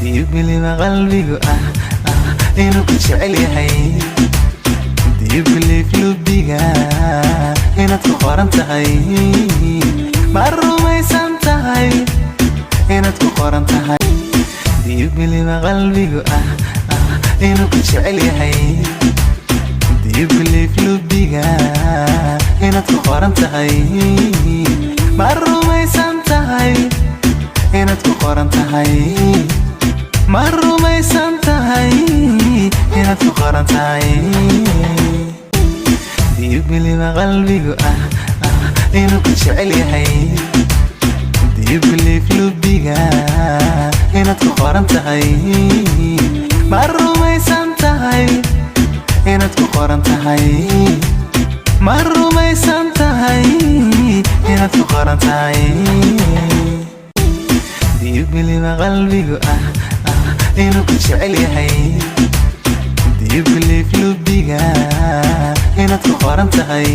diibiliba qalbigu inuu ku jecel yahay diibilif lubiga inaad ku qoran tahay ma rumaysan tahay inaad ku qoran tahay diibiliba qalbigu inuu ku jecel yahay diibilif lubiga inaad ku qoran tahay ma rumaysan tahay inaad ku qoran tahay ma rumaysan tahay inaad ku qoran tahay diibiliba qalbigu inuu ku jecel yahay diibilif lubiga inaad ku qoran tahay ma rumaysan tahay inaad ku qoran tahay ma rumaysan tahay inaad ku qoran tahay diibiliba qalbigu inuu ku jecel yahay diibilif lubiga inaad ku qoran tahay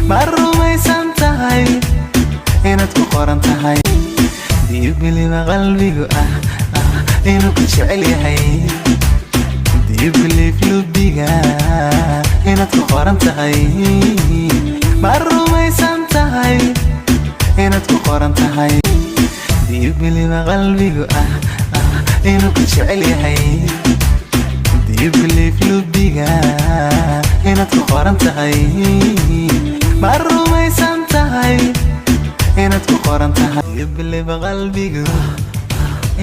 ma rumaysan tahay inaad ku qoran tahay diibiliba qalbigu inuu ku jecel yahay diibilif lubiga inaad ku qoran tahay ma rumaysan tahay inaad ku qoran tahay diibiliba qalbigu inuu ku jecel yahay diibilif lubiga inaad ku qoran tahay ma rumaysan tahay inaad ku qoran tahay diibiliba qalbigu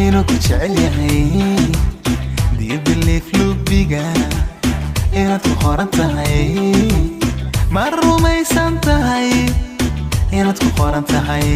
inuu ku jecel yahay diibilif lubiga inaad ku qoran tahay ma rumaysan tahay inaad ku qoran tahay